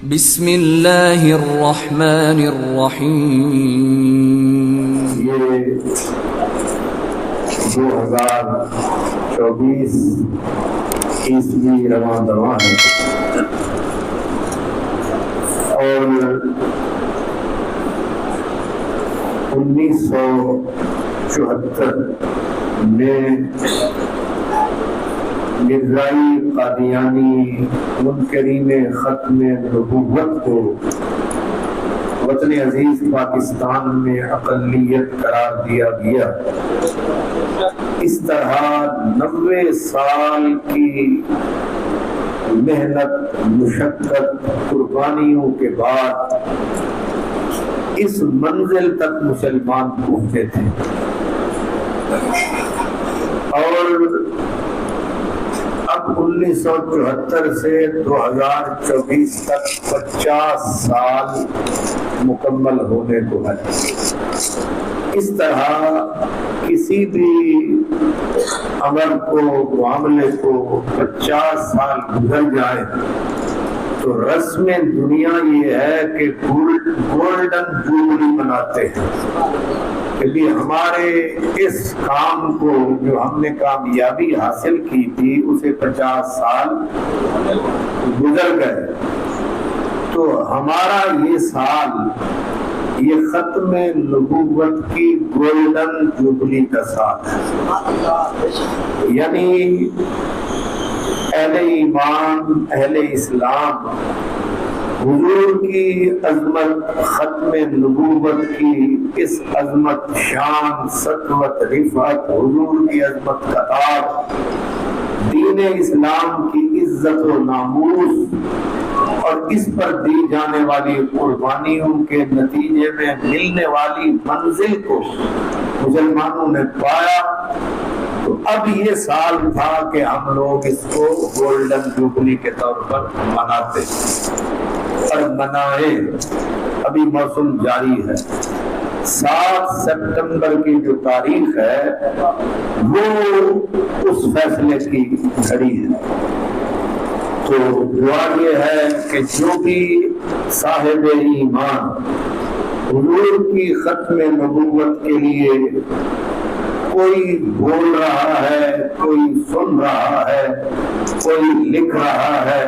بسم اللہ الرحمن الرحیم۔ یہ 2024 عیسوی رواں دواں ہے اور 1974 میں مرزائی قادیانی منکرین ختم نبوت کو وطن عزیز پاکستان میں اقلیت قرار دیا گیا۔ اس طرح 90 سال کی محنت، مشقت، قربانیوں کے بعد اس منزل تک مسلمان پہنچے تھے اور اب 1974 سے 2024 تک 50 سال مکمل ہونے کو ہے۔ اس طرح کسی بھی عمل کو، معاملے کو 50 سال گزر جائے تو رسم دنیا یہ ہے کہ گولڈن جوبلی مناتے ہیں کہ ہمارے اس کام کو جو ہم نے کامیابی حاصل کی تھی اسے 50 سال گزر گئے، تو ہمارا یہ سال یہ ختم نبوت کی گولڈن جوبلی کا سال ہے۔ یعنی اہل ایمان، اہل اسلام حضور کی عظمت، ختم نبوت کی اس عظمت، شان، سطوت، رفعت، حضور کی عظمت کا تاج، دین اسلام کی عزت و ناموس اور اس پر دی جانے والی قربانیوں کے نتیجے میں ملنے والی منزل کو مسلمانوں نے پایا۔ تو اب یہ سال تھا کہ ہم لوگ اس کو گولڈن جوبلی کے طور پر مناتے اور منائیں۔ ابھی موسم جاری ہے۔ 7 سپتمبر کی جو تاریخ ہے وہ اس فیصلے کی گھڑی ہے۔ تو دعا یہ ہے کہ جو بھی صاحب ایمان حضور کی ختم نبوت کے لیے کوئی بول رہا ہے، کوئی سن رہا ہے، کوئی لکھ رہا ہے،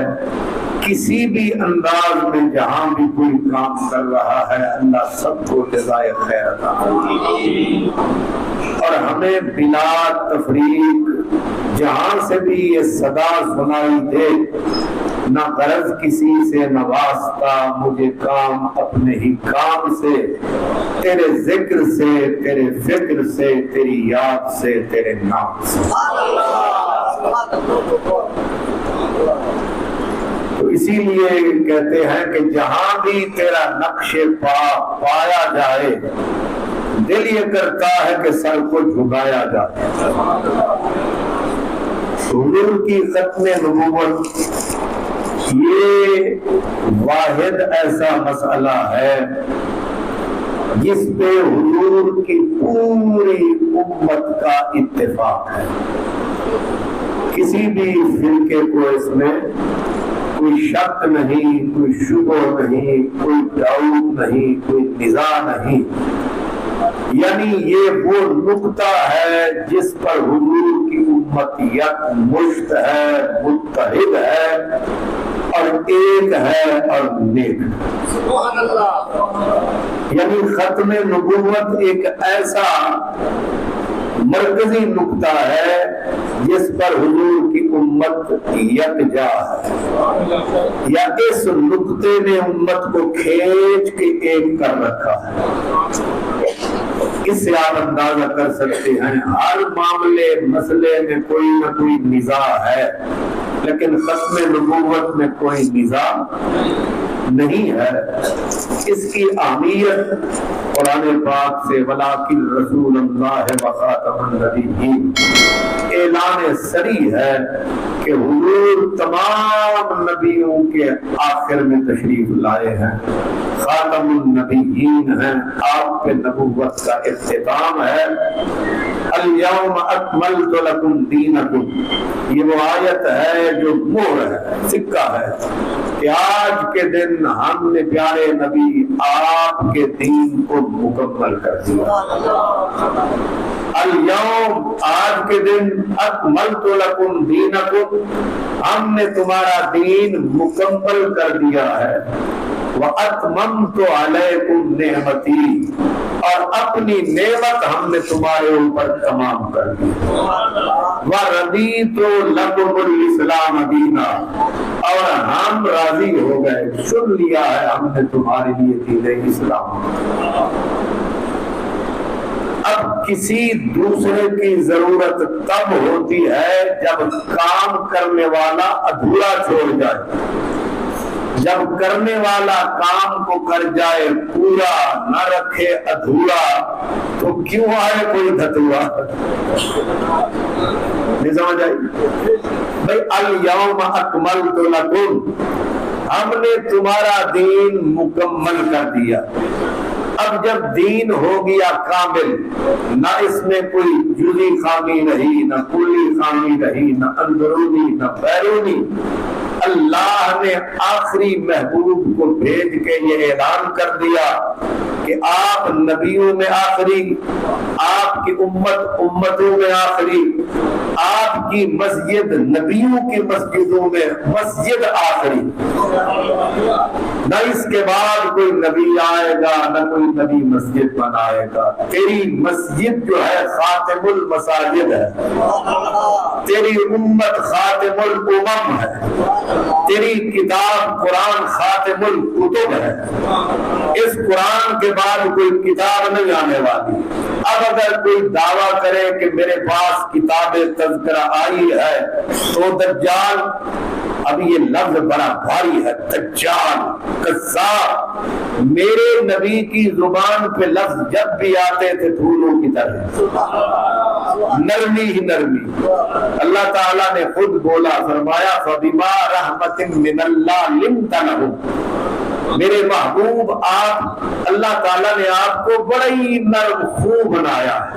کسی بھی انداز میں جہاں بھی کوئی کام کر رہا ہے، اللہ سب کو جزائے خیر عطا فرمائے اور ہمیں بلا تفریق جہاں سے بھی یہ صدا سنائی دے، نہ غرض کسی سے نہ واسطہ، مجھے کام اپنے ہی کام سے، تیرے ذکر سے، تیرے فکر سے، تیری یاد سے، تیرے نام سے۔ تو اسی لیے کہتے ہیں کہ جہاں بھی تیرا نقش پا پایا جائے، دل یہ کرتا ہے کہ سر کو جھکایا جائے۔ حضور کی ختم نبوت یہ واحد ایسا مسئلہ ہے جس پہ حضور کی پوری امت کا اتفاق ہے۔ کسی بھی فرقے کو اس میں کوئی شک نہیں، کوئی شبہ نہیں، کوئی ڈاؤٹ نہیں، کوئی نزاع نہیں۔ یعنی یہ وہ نقطہ ہے جس پر حضور کی امت یک مشت ہے، متحد ہے اور ایک ہے اور نیک۔ یعنی ختم نبوت ایک ایسا مرکزی نقطہ ہے جس پر حضور کی امت یکجا ہے، یا اس نقطے نے امت کو کھینچ کے ایک کر رکھا ہے۔ اس سے آپ اندازہ کر سکتے ہیں ہر معاملے مسئلے میں کوئی نہ کوئی نزاع ہے، لیکن ختم نبوت میں کوئی نزاع نہیں ہے۔ اس کی اہمیت قرآن پاک سے وَلَٰكِن رَسُولَ اللَّهِ وَخَاتَمَ النَّبِيِّينَ اعلان سری ہے کہ حضور تمام نبیوں کے آخر میں تشریف لائے ہیں، خاتم النبیین ہیں، آپ کے نبوت کا اختتام ہے۔ الیوم اکملت لکم دینکم، یہ وہ آیت ہے جو مہر ہے، سکہ ہے کہ آج کے دن ہم نے پیارے نبی آپ کے دین کو مکمل کر دیا. الیوم آج کے دن اکملت لکم دینکم ہم نے تمہارا دین مکمل کر دیا ہے. وَأَتْمَمْتُ عَلَيْكُمْ نِعْمَتِي اور اپنی نعمت ہم نے تمہارے اوپر تمام کر دی. وَرَضِيتُ لَكُمُ الْإِسْلَامَ دِينًا اور ہم راضی ہو گئے, چن لیا ہے ہم نے تمہارے لیے دین اسلام. اب کسی دوسرے کی ضرورت تب ہوتی ہے جب کام کرنے والا ادھورا چھوڑ جائے. جب کرنے والا کام کو کر جائے پورا نہ رکھے ادھورا تو کیوں آئے کوئی دھتورا. نہیں سمجھ آئی بھائی. الیوم اکملت لکم ہم نے تمہارا دین مکمل کر دیا. اب جب دین ہو گیا کامل, نہ اس میں کوئی جزئی خامی رہی, نہ کلی خامی رہی, نہ اندرونی نہ بیرونی, اللہ نے آخری محبوب کو بھیج کے یہ اعلان کر دیا کہ آپ نبیوں میں آخری, آپ کی امت امتوں میں آخری, آپ کی مسجد نبیوں کی مسجدوں میں مسجد آخری. نہ اس کے بعد کوئی نبی آئے گا, نہ کوئی نبی مسجد بنائے گا. تیری مسجد جو ہے خاتم المساجد ہے, تیری امت خاتم الامم ہے, تیری کتاب قرآن خاتم الکتب ہے. اس قرآن کے بعد کوئی کتاب نہیں آنے والی. اب اگر کوئی دعویٰ کرے کہ میرے پاس کتاب تذکرہ آئی ہے تو دجال, اب یہ لفظ بڑا بھاری ہے, دجال کذاب. میرے نبی کی زبان پہ لفظ جب بھی آتے تھے پھولوں کی طرح, نرمی ہی نرمی. اللہ تعالیٰ نے خود بولا, فرمایا فَبِمَا رَحْمَةٍ مِّنَ اللَّهِ لِنْتَ لَهُمْ. میرے محبوب آپ, اللہ تعالیٰ نے آپ کو بڑی نرم خو بنایا ہے.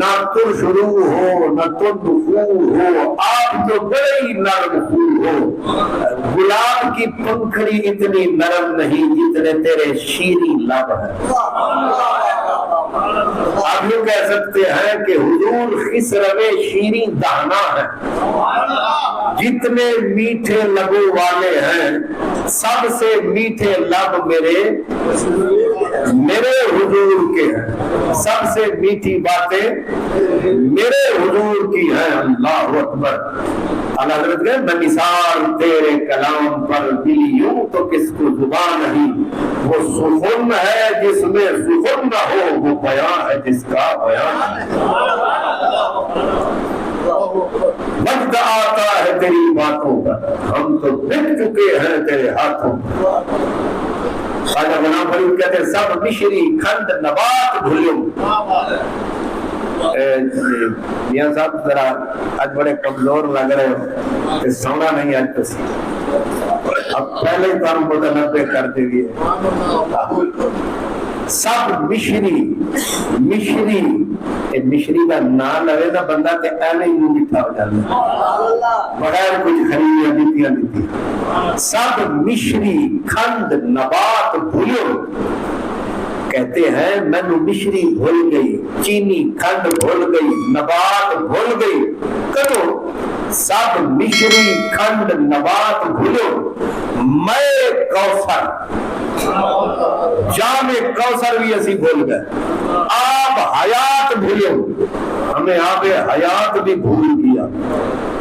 نہ ترش روح ہو نہ تند خو ہو, آپ تو بڑی نرم خو ہو. گلاب کی پنکھڑی اتنی نرم نہیں جتنے تیرے شیریں لب ہیں. آپ یہ کہہ سکتے ہیں کہ حضور خسرو شیریں دہنا ہے. جتنے میٹھے لبوں والے ہیں سب سے میٹھے لب میرے حضور کے ہیں. سب سے میٹھی باتیں میرے حضور کی ہیں. اللہ اکبر. اللہ حضرت کہے میں مثال تیرے کلام پر دلی یوں تو کس کو زبان نہیں. وہ سخن ہے جس میں سخن نہ ہو, وہ بیان ہے جس کا بیان ہے. وقت آتا ہے تیری باتوں کا, ہم تو بک چکے ہیں تیرے ہاتھوں. خواجہ غلام فرید کہتے ہیں سب مشری کھنڈ نبات بھولیوں. میاں صاحب ذرا آج بڑے کمزور لگ رہے ہو کہ سونا نہیں آج کسی. اب پہلے ہی کام کو نبے کر دے گی. سب مشری مشری, مشری کا نام لگے نا بندہ کہ اینے ہی میٹھا ہو جاتا بغیر کچھ خریدیاں دیتیاں دیتی. سب مشری کھنڈ نبات بھولو. کہتے ہیں میں نے مشری بھول گئی, چینی کھنڈ بھول گئی, نبات بھول گئی. کرو سب مشری کھنڈ نبات بھولو. میں کوثر جام کوثر بھی اسی بھول گئے. آپ حیات بھولو, ہمیں آپ حیات بھی بھول گیا.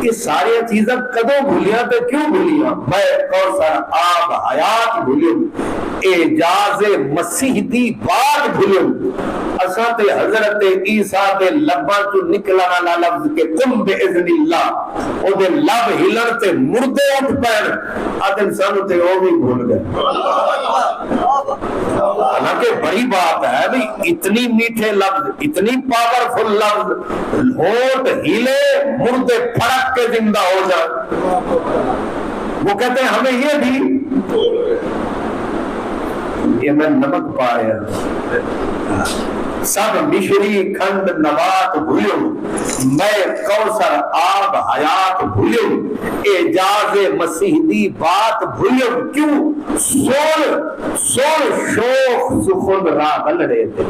یہ ساری چیزیں کدوں بھولیاں تو کیوں بھولیاں. میں کوثر آپ حیات بھولو. اعجاز مسیح دی بات بھولو. اساں تے حضرت عیسیٰ دے لباں تو نکلن والا لفظ کہ قم باذن اللہ, او دے لب ہلن تے مردے اٹھ پین, ادن سانو تے او بھی بھول گئے. حالانکہ بڑی بات ہے بھئی, اتنی میٹھے لفظ, اتنی پاورفل لفظ, ہونٹ ہلے مردے پھڑک کے زندہ ہو جائے. وہ کہتے ہیں ہمیں یہ بھی, یہ میں نمک پایا سب مشری کھنڈ نبات بھولو، میں کوثر آب حیات بھولو، اعجاز مسیح دی بات بھولو، کیوں سن شوخ سخن راولڑے دے،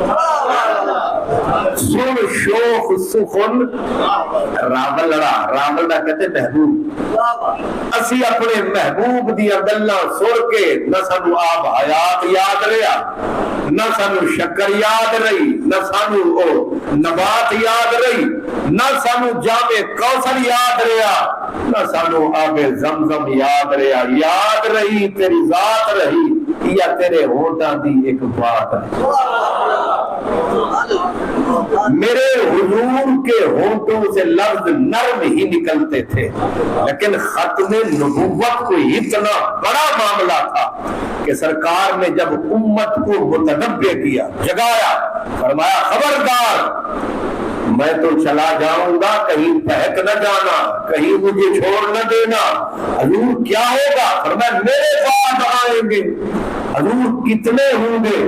سن شوخ سخن راولڑا کہتے محبوب، اسی اپنے محبوب دیا گلاں سن کے نہ سانو آب حیات یاد رہا، نہ سانو شکر یاد رہی، نہ سانو او نبات یاد رہی، نہ سانو جامع کوثر یاد رہا، نہ سانو آب زمزم یاد رہا، یاد رہی تیری ذات رہی یا تیرے ہونٹاں دی ایک بات ہے۔ میرے حضور کے ہونٹوں سے لفظ نرم ہی نکلتے تھے، لیکن ختم نبوت کو اتنا بڑا معاملہ تھا کہ سرکار نے جب امت کو متنبع کیا، جگایا، فرمایا خبردار میں تو چلا جاؤں گا، کہیں بہک نہ جانا، کہیں مجھے چھوڑ نہ دینا۔ حضور کیا ہوگا؟ فرمایا میرے بعد آئیں گے۔ حضور کتنے ہوں گے؟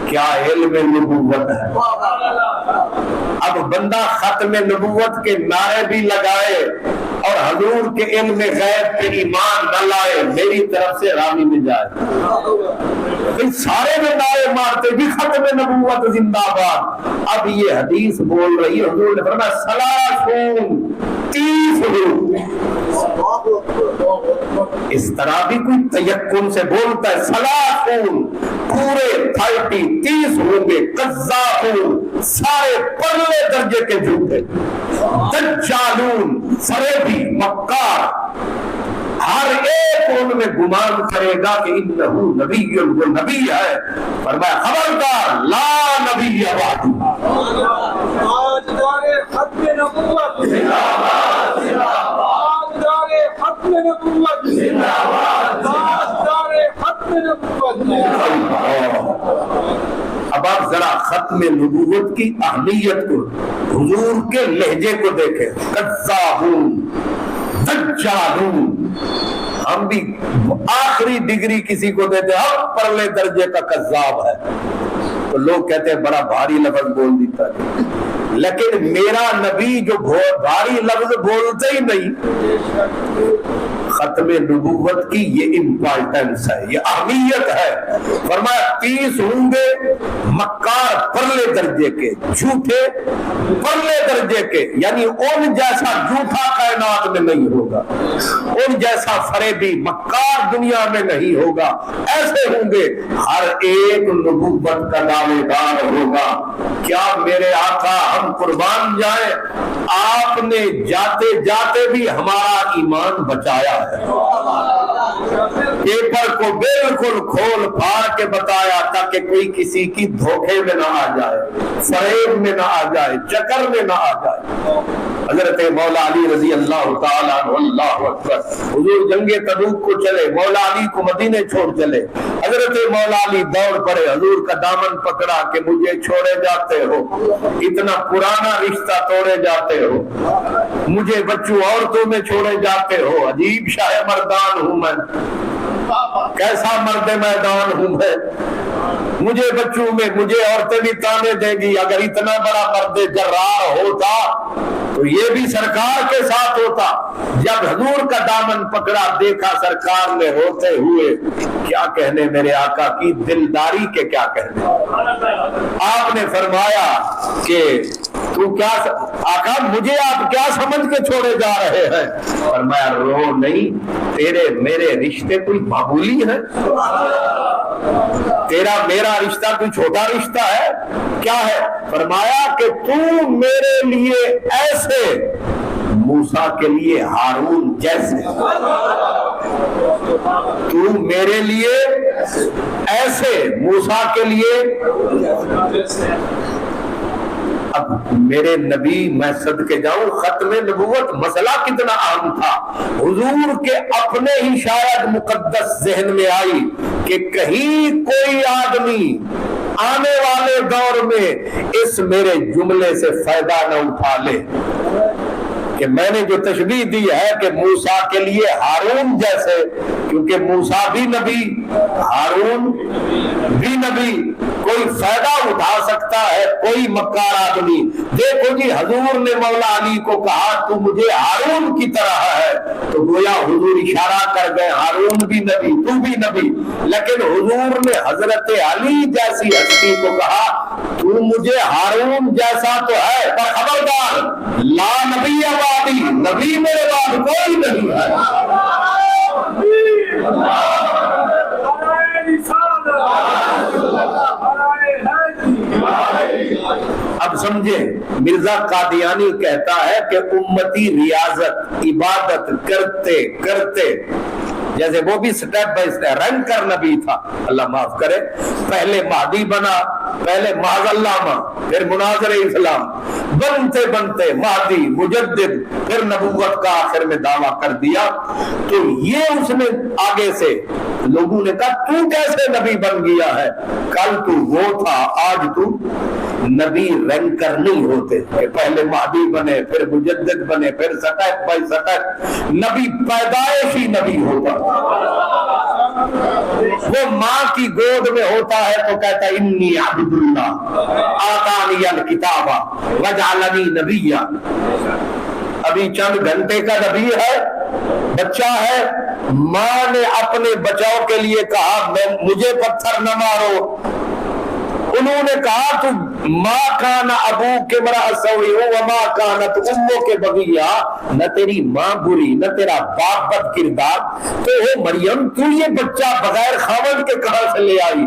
کیا علم نبوت ہے۔ اب بندہ ختم نبوت کے نعرے بھی لگائے اور حضور کے علم غیب پہ ایمان نہ لائے، میری طرف سے رامی میں جائے۔ سارے میں نعرے مارتے بھی ختم نبوت زندہ باد۔ اب یہ حدیث بول رہی ہے، حضور نے فرمایا سلاسون 30 اس طرح بھی کوئی تیقن سے بولتا ہے، سلاسون پورے 30 ہوں گے، قذابون سارے پرلے درجے کے جھوٹے، دجالون فریبی مکار، ہر ایک ان میں گمان کرے گا کہ انہو نبی، وہ نبی ہے۔ فرمایا خبردار لا نبی بعد۔ تاجدار ختم نبوت زندہ باد، تاجدار ختم نبوت زندہ باد، تاجدار ختم نبوت زندہ باد۔ اب آپ ذرا ختم نبوت کی اہمیت کو، حضور کے لہجے کو دیکھیں، قذابون، دجالون۔ ہم بھی آخری ڈگری کسی کو دیتے ہم پرلے درجے کا قذاب ہے، تو لوگ کہتے ہیں بڑا بھاری لفظ بول دیتا ہے، لیکن میرا نبی جو بھاری لفظ بولتے ہی نہیں۔ ختم نبوت کی یہ امپورٹنس ہے، یہ اہمیت ہے۔ فرمایا 30 ہوں گے مکار پرلے درجے کے، جھوٹے پرلے درجے کے، یعنی ان جیسا جھوٹا کائنات میں نہیں ہوگا، ان جیسا فریبی مکار دنیا میں نہیں ہوگا۔ ایسے ہوں گے، ہر ایک نبوت کا دعوے دار ہوگا۔ کیا میرے آقا ہم قربان جائیں، آپ نے جاتے جاتے بھی ہمارا ایمان بچایا ہے۔ پیپر کو بالکل کھول پھاڑ کے بتایا تاکہ کوئی کسی کی دھوکے میں نہ آ جائے، فریب میں نہ آ جائے، چکر میں نہ آ جائے۔ حضرت مولا علی رضی اللہ تعالیٰ عنہ، اللہ اکبر، حضور جنگ تبوک کو چلے، مولا علی کو مدینے چھوڑ چلے، حضرت مولا علی دوڑ پڑے، حضور کا دامن پکڑا کہ مجھے چھوڑے جاتے ہو، اتنا پرانا رشتہ توڑے جاتے ہو، مجھے بچوں عورتوں میں چھوڑے جاتے ہو، عجیب شاہ مردان ہوں میں، کیسا مرد میدان ہوں میں، مجھے بچوں میں، مجھے عورتیں بھی تانے دے گی۔ اگر اتنا بڑا مرد جرار ہوتا تو یہ بھی سرکار کے ساتھ ہوتا۔ جب حضور کا دامن پکڑا، دیکھا سرکار نے روتے ہوئے، کیا کہنے میرے آقا کی دلداری کے، کیا کہنے۔ آپ نے فرمایا کہ تو کیا آقا مجھے آپ کیا سمجھ کے چھوڑے جا رہے ہیں؟ فرمایا رو نہیں، تیرے میرے رشتے کوئی معمولی ہے؟ تیرا میرا رشتہ کوئی چھوٹا رشتہ ہے؟ کیا ہے؟ فرمایا کہ تو میرے لیے ایسے، موسیٰ کے لیے ہارون جیسے، تو میرے لیے ایسے، موسیٰ کے لیے۔ اب میرے نبی، میں صدقے جاؤں، ختم نبوت مسئلہ کتنا اہم تھا، حضور کے اپنے ہی شاید مقدس ذہن میں آئی کہ کہیں کوئی آدمی آنے والے دور میں اس میرے جملے سے فائدہ نہ اٹھا لے۔ کہ میں نے جو تشبیہ دی ہے کہ موسیٰ کے لیے ہارون جیسے، کیونکہ موسیٰ بھی نبی، ہارون بھی نبی، کوئی فائدہ اٹھا سکتا ہے کوئی مکار آدمی۔ دیکھو جی حضور نے مولا علی کو کہا تو مجھے ہارون کی طرح ہے، تو گویا حضور اشارہ کر گئے ہارون بھی نبی تو بھی نبی، لیکن حضور نے حضرت علی جیسی ہستی کو کہا تو مجھے ہارون جیسا تو ہے، پر خبردار لا نبی بعدی، نبی میرے بعد کوئی نہیں ہے۔ اب سمجھے، مرزا قادیانی کہتا ہے کہ امتی ریاضت عبادت کرتے کرتے، جیسے وہ بھی سٹیپ بائی سٹیپ رینکر نبی تھا، اللہ معاف کرے، پہلے مہدی بنا، پہلے معاذ علامہ، پھر مناظر اسلام، بنتے بنتے مہدی مجدد، پھر نبوت کا آخر میں دعویٰ کر دیا۔ تو یہ اس نے آگے سے لوگوں نے کہا تو کیسے نبی بن گیا ہے، کل تو وہ تھا آج تو نبی رینکر نہیں ہوتے کہ پہلے مہدی بنے پھر مجدد بنے پھر سٹیپ بائی سٹیپ، نبی پیدائشی نبی ہوتا، وہ ماں کی گود میں ہوتا ہے تو کہتا ہے انی عبد اللہ آتانی الکتاب وجعلنی نبیا۔ ابھی چند گھنٹے کا نبی ہے، بچہ ہے، ماں نے اپنے بچاؤ کے لیے کہا مجھے پتھر نہ مارو، انہوں نے کہا تو ماں کان ابو کے مرا سوئی وما کانت امو کے بغیا، نہ تیری ماں بری نہ تیرا باپ بد کردار، تو ہو مریم تو یہ بچہ بغیر خاوند کے کہاں سے لے آئی؟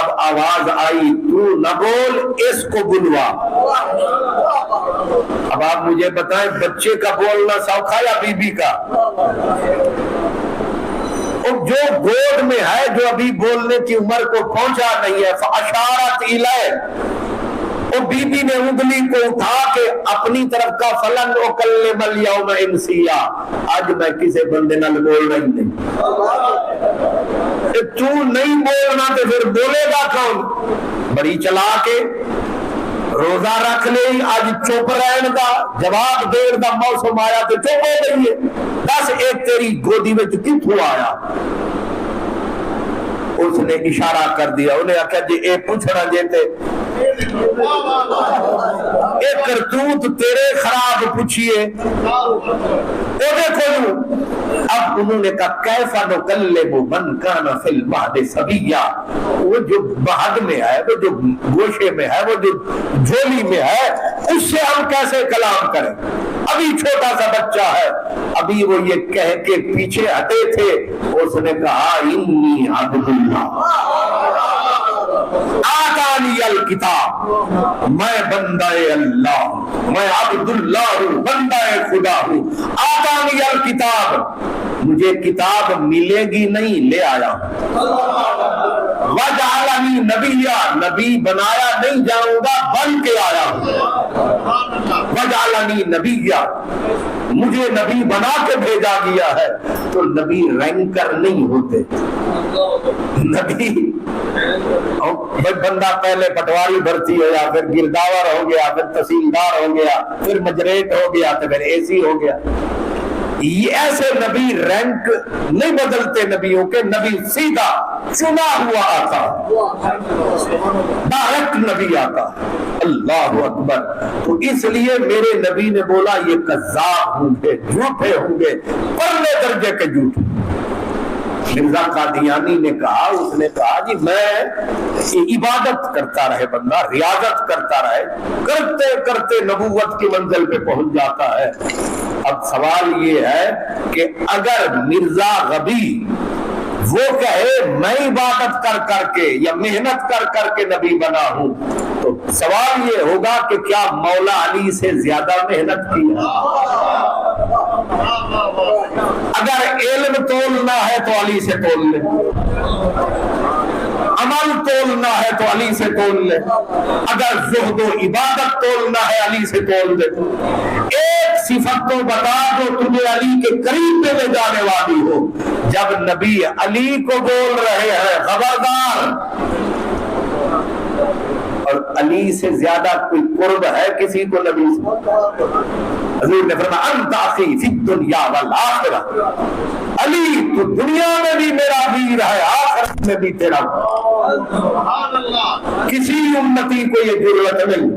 اب آواز آئی تو نہ بول اس کو بلوا۔ اب آپ مجھے بتائیں بچے کا بولنا سوکھا یا بی بی کا؟ جو گود میں ہے، جو ابھی بولنے کی عمر کو پہنچا نہیں ہے، فاشارت الیہ، وہ بی بی نے انگلی کو اٹھا کے اپنی طرف کا فلن اکلم الیوم انسیا، آج میں کسی بندے نال بول رہی نہیں۔ تو نہیں بولنا تو پھر بولے گا کون؟ بڑی چلا کے روزہ رکھ لے، آج چپ رہن دا، جواب دیر دا موسم آیا تو چپ ہو گئی ہے، دس ایک تیری گودی میں کتوں آیا؟ اس نے اشارہ کر دیا، انہیں آکھا جی اے پوچھنا جیتے اے کرتوت تیرے خراب پوچھئے، او دیکھو اب انہوں نے کہا کیفا نکلم من کان فی المہد صبیا، وہ جو مہد میں ہے، وہ جو گوشے میں ہے، وہ جو جھولی میں ہے، اس سے ہم کیسے کلام کریں؟ ابھی چھوٹا سا بچہ ہے، ابھی وہ یہ کہہ کے پیچھے ہٹے تھے، اس نے کہا انی عبد اللہ آتانی الکتاب، میں بندہ اللہ، میں عبد اللہ ہوں، بندہ خدا ہوں، آتانی الکتاب، مجھے کتاب ملے گی نہیں لے آیا، وجعلنی نبیا، نبی بنایا نہیں جاؤں گا بن کے آیا، وجعلنی نبیا، مجھے نبی بنا کے بھیجا گیا ہے۔ تو نبی رینکر نہیں ہوتے، نبی بندہ پہلے پٹواری بھرتی ہو یا پھر گرداور ہو گیا، پھر تحصیلدار ہو گیا، پھر مجریٹ ہو گیا، تو پھر اے سی ہو گیا، یہ ایسے نبی رینک نہیں بدلتے نبیوں کے، نبی سیدھا چنا ہوا آتا، ڈائریکٹ نبی آتا، اللہ اکبر۔ تو اس لیے میرے نبی نے بولا یہ کذاب ہوں گے، جھوٹے ہوں گے، پرلے درجے کے جھوٹے۔ مرزا قادیانی نے کہا، اس نے کہا جی میں عبادت کرتا رہے بندہ، ریاضت کرتا رہے، کرتے کرتے نبوت کی منزل پہ پہنچ جاتا ہے۔ اب سوال یہ ہے کہ اگر مرزا غبی وہ کہے میں عبادت کر کر کے یا محنت کر کر کے نبی بنا ہوں، تو سوال یہ ہوگا کہ کیا مولا علی سے زیادہ محنت کی ہے؟ اگر علم تولنا ہے تو علی سے تول لے، عمل تولنا ہے تو علی سے تول لے، اگر زہد و عبادت تولنا ہے علی سے تول لے۔ ایک صفت تو بتا جو تجھے علی کے قریب میں لے جانے والی ہو۔ جب نبی علی کو بول رہے ہیں خبردار، اور علی سے زیادہ کوئی قرب ہے کسی کو نبی سے؟ حضور نے فرمایا انت اخی فی الدنیا والآخرہ، علی تو دنیا میں بھی میرا ویر ہے، آخرت میں بھی تیرا۔ کسی امتی کو یہ ضرورت نہیں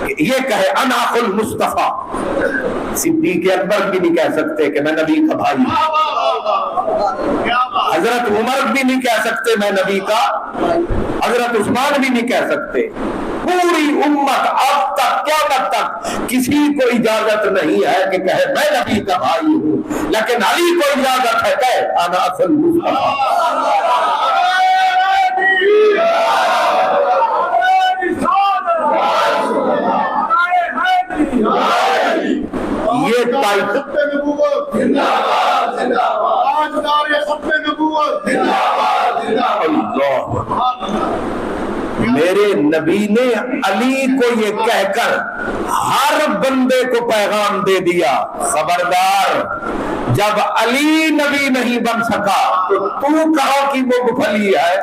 کہ یہ کہے انا اخو المصطفیٰ۔ صدیق اکبر بھی نہیں کہہ سکتے کہ میں نبی کا بھائی، حضرت عمر بھی نہیں کہہ سکتے میں نبی کا، حضرت عثمان بھی نہیں کہہ سکتے۔ پوری امت اب تک قیامت تک کسی کو اجازت نہیں ہے کہ کہے میں نبی کا بھائی ہوں، لیکن علی کو اجازت ہے کہ انا اخو المصطفیٰ۔ یہ میرے نبی نے علی کو یہ کہہ کر ہر بندے کو پیغام دے دیا، خبردار جب علی نبی نہیں بن سکا تو کہاں کی مونگ پھلی ہے؟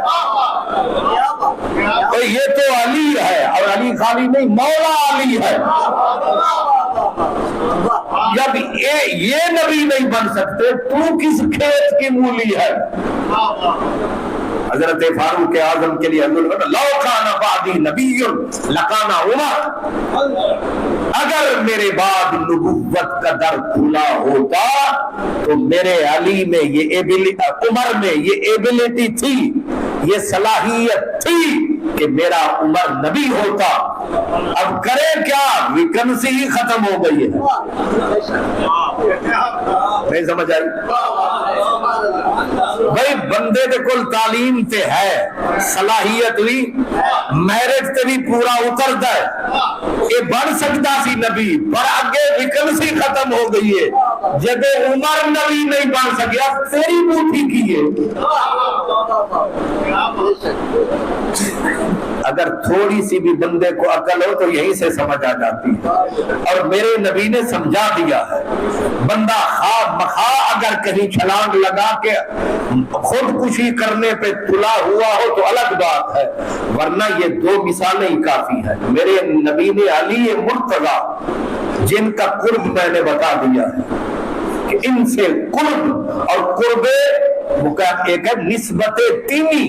تو یہ تو علی ہے، اور علی خالی نہیں مولا علی ہے۔ جب یہ نبی نہیں بن سکتے تو کس کھیت کی مولی ہے؟ حضرت فاروق اعظم کے لیے حضور نے لو کان بعدی نبی لکان عمر، اگر میرے بعد نبوت کا در کھلا ہوتا تو میرے علی میں یہ عمر میں یہ ایبلٹی تھی، یہ صلاحیت تھی کہ میرا عمر نبی ہوتا۔ اب کرے کیا، ویکنسی ہی ختم ہو گئی ہے۔ نہیں سمجھ آئی بھائی؟ بندے دے کل تعلیم تے ہے، صلاحیت بھی، میرٹ تے بھی پورا اتردا ہے، یہ بن سکتا سی نبی، پر اگے ویکنسی ختم ہو گئی ہے۔ جب عمر نبی نہیں بن سکیا تیری بوٹھی کی ہے۔ اگر تھوڑی سی بھی بندے کو عقل ہو تو یہیں سے سمجھ آ جاتی ہے، اور میرے نبی نے سمجھا دیا ہے۔ بندہ خواہ مخواہ اگر کہیں چھلانگ لگا کے خودکشی کرنے پہ تلا ہوا ہو تو الگ بات ہے، ورنہ یہ دو مثالیں ہی کافی ہیں۔ میرے نبی نے علی مرتضیٰ جن کا قرب میں نے بتا دیا ہے کہ ان سے قرب اور قرب ایک ہے نسبت دینی،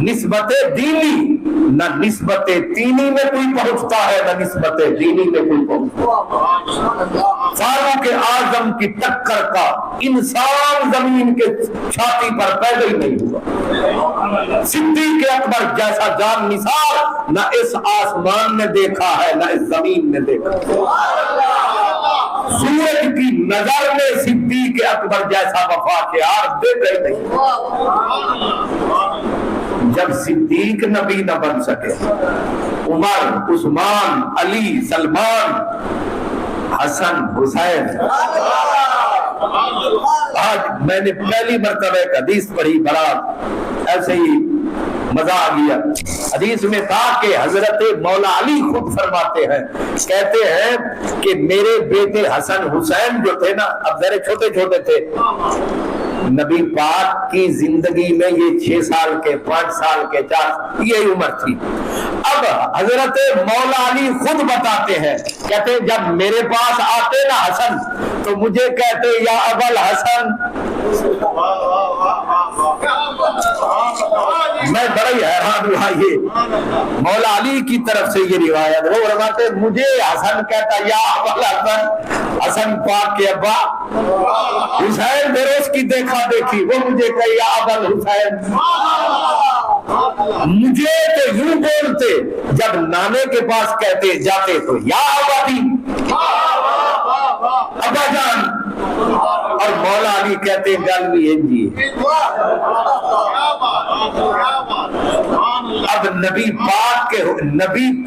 نسبت دینی، نہ نسبت دینی میں کوئی پہنچتا ہے نہ نسبت دینی میں کوئی پہنچتا ہے۔ فاروق اعظم کی ٹکر کا انسان زمین کے چھاتی پر پیدا ہی نہیں ہوا۔ صدیق اکبر جیسا جان نثار نہ اس آسمان میں دیکھا ہے نہ اس زمین میں دیکھا۔ سورج کی نظر میں صدیق اکبر جیسا وفا کے آر دیکھے نہیں۔ جب صدیق نبی نہ بن سکے، عمر، عثمان، علی، سلمان، حسن، حسین۔ آج میں نے پہلی مرتبہ ایک حدیث پڑھی، بڑا ایسے ہی مزہ آ گیا۔ حدیث میں تھا کہ حضرت مولا علی خود فرماتے ہیں، کہتے ہیں کہ میرے بیٹے حسن حسین جو تھے نا، اب ذرا چھوٹے چھوٹے تھے، نبی پاک کی زندگی میں یہ 6 سال کے 5 سال کے 4 یہی عمر تھی۔ اب حضرت مولا علی خود بتاتے ہیں، کہتے ہیں جب میرے پاس آتے نا حسن تو مجھے کہتے یا ابل حسن۔ میں بڑا ہی حیران ہوا، یہ مولا علی کی طرف سے یہ روایت، وہ فرماتے مجھے حسن کہتا یا ابل حسن، حسن پاک کے ابا، حسین میرے اس کی دیکھا دیکھی، وہ مجھے کہا یا ابل حسین۔ مجھے تو یوں بولتے، جب نانے کے پاس کہتے جاتے تو یا ابا ابا جان، اور مولا علی کہتے گل بھی جی۔ اب نبی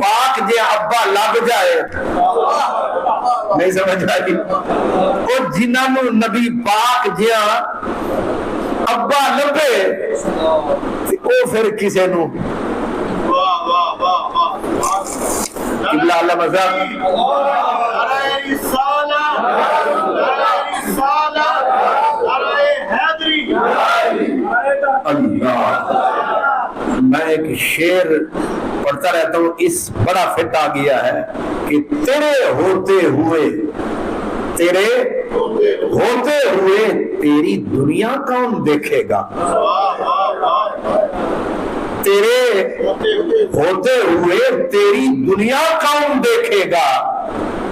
پاک جے ابا لگ جائے، نہیں سمجھ آئی؟ اور جنہوں نبی پاک جہاں ابا لبے وہ پھر کسے نو قبلہ اللہ مذہب اللہ۔ میں ایک شعر پڑھتا رہتا ہوں، اس بڑا فٹ آ گیا ہے کہ تیرے ہوتے ہوئے تیرے ہوتے ہوئے تیری دنیا کون دیکھے گا؟ تیرے ہوتے ہوئے تیری دنیا کون دیکھے گا؟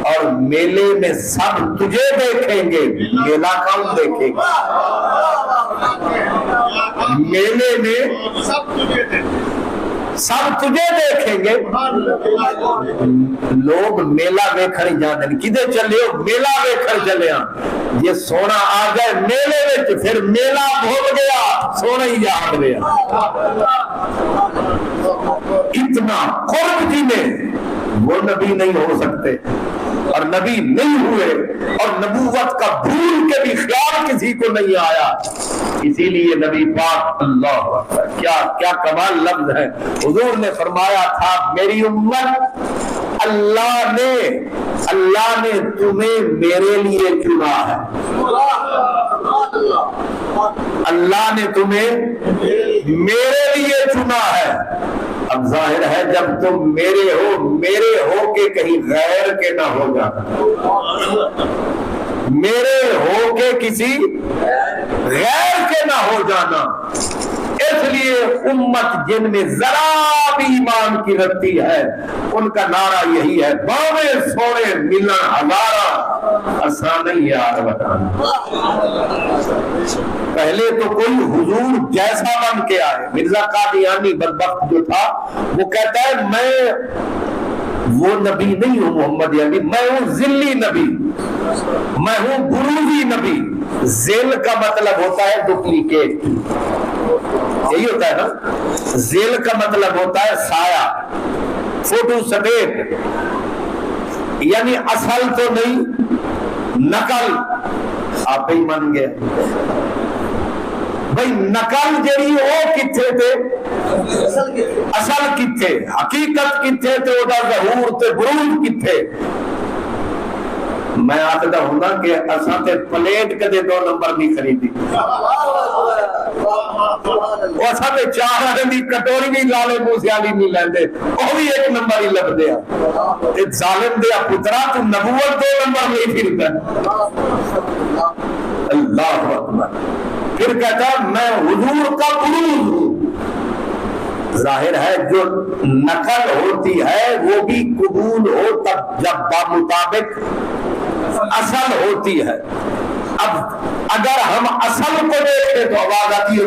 اور میلے میں سب تجھے دیکھیں گے، میلہ کون دیکھے گا؟ میلے میں سب تجھے دیکھیں گے۔ لوگ میلہ ویکھن جاندے کدے چلے ہو؟ میلہ ویکھن چلے ہاں۔ یہ سونا آ جائے میلے وچ پھر میلہ بھول گیا، سونا ہی یاد رہا۔ اتنا قرب جی میں وہ نبی نہیں ہو سکتے اور نبی نہیں ہوئے، اور نبوت کا بھول کے بھی خیال کسی کو نہیں آیا۔ اسی لیے نبی پاک اللہ اکبر، کیا کمال لفظ ہے۔ حضور نے فرمایا تھا میری امت اللہ نے تمہیں میرے لیے چنا ہے، اللہ نے تمہیں میرے لیے چنا ہے۔ اب ظاہر ہے جب تم میرے ہو کے کہیں غیر کے نہ ہو جانا، میرے ہو کے کسی غیر کے نہ ہو جانا۔ اس لیے امت جن میں ذرا بھی ایمان کی رکھتی ہے ان کا نعرہ یہی ہے، باویں سونے ملن ہزارہ آسان نہیں یار بتانا۔ پہلے تو کوئی حضور جیسا بن کے آئے۔ مرزا قادیانی بدبخت جو تھا وہ کہتا ہے میں وہ نبی نہیں ہوں محمد علی، میں ہوں ذلی نبی، میں ہوں بروزی نبی۔ ذل کا مطلب ہوتا ہے ڈپلیکیٹ، یہی ہوتا ہے نا۔ ذل کا مطلب ہوتا ہے سایہ، فوٹو سٹیٹ، یعنی اصل تو نہیں، نقل۔ آپ ہی مان گئے بھئی نقل جڑی وہ کتھے تے، اصل کتھے، حقیقت کتھے تے، وہ دا ظہور تے بروز کتھے۔ میں آتا ہوں کہ اساں تے پلیٹ کدے 2 نمبر نہیں خریدی، وہ اساں تے 4 آدمی کٹوری بھی لالے موسیٰ نہیں لیندے، وہ بھی 1 نمبر ہی لگ دیا۔ ایک ظالم دیا پترا تو نبوت 2 نمبر نہیں پھرتا۔ اللہ اکبر۔ پھر کہتا میں حضور کا بروز ہوں۔ ظاہر ہے جو نقل ہوتی ہے وہ بھی قبول ہو تب جب بمطابق اصل ہوتی ہے۔ اب اگر ہم اصل کو دیکھیں تو آواز آتی ہے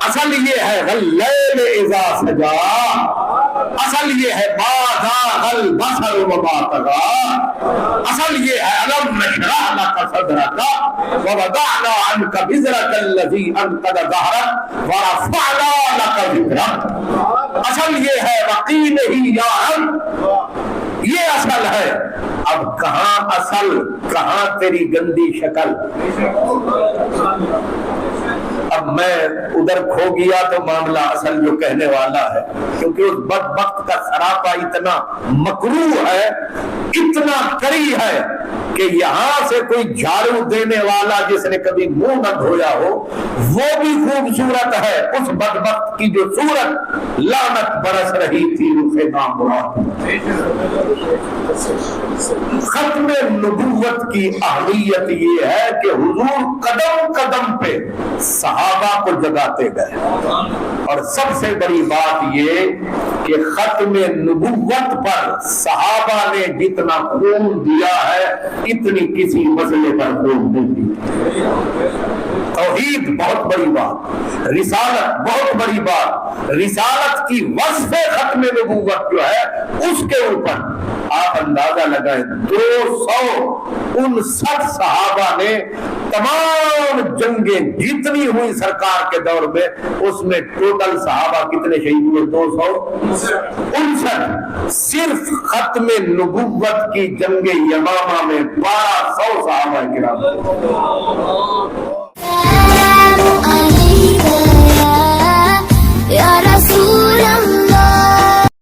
اصل یہ ہے غلیل اذا سجا، اصل یہ ہے ما ذاق البصر وما طغى، اصل یہ ہے الم نشرح لك صدرك ووضعنا عنك وزرك الذي انقض ظهرك ورفعنا لك ذكرك، اصل یہ ہے وقيله يا رب، یہ اصل ہے۔ اب کہاں اصل، کہاں تیری گندی شکل؟ اب میں ادھر کھو گیا تو معاملہ اصل جو کہنے والا ہے، کیونکہ اس بدبخت کا سراپا اتنا مکروہ ہے، اتنا کری ہے کہ یہاں سے کوئی جھاڑو دینے والا جس نے کبھی منہ نہ دھویا ہو وہ بھی خوبصورت ہے۔ اس بدبخت کی جو صورت لعنت برس رہی تھی رخ نامراد۔ ختم نبوت کی اہمیت یہ ہے کہ حضور قدم قدم پہ صحابہ کو جگاتے گئے، اور سب سے بڑی بات یہ کہ ختم نبوت پر صحابہ نے جتنا خون دیا ہے اتنی کسی مسئلے پر خون نہیں دیا۔ توحید بہت بڑی بات، رسالت بہت بڑی بات، رسالت کی وصف ختم نبوت جو ہے اس کے اوپر آپ اندازہ لگائیں 259 صحابہ نے تمام جنگیں جتنی ہوئی سرکار کے دور میں، اس میں ٹوٹل صحابہ کتنے شہید ہوئے؟ 259۔ صرف ختم نبوت کی جنگ یمامہ میں 1200 صحابہ کرام۔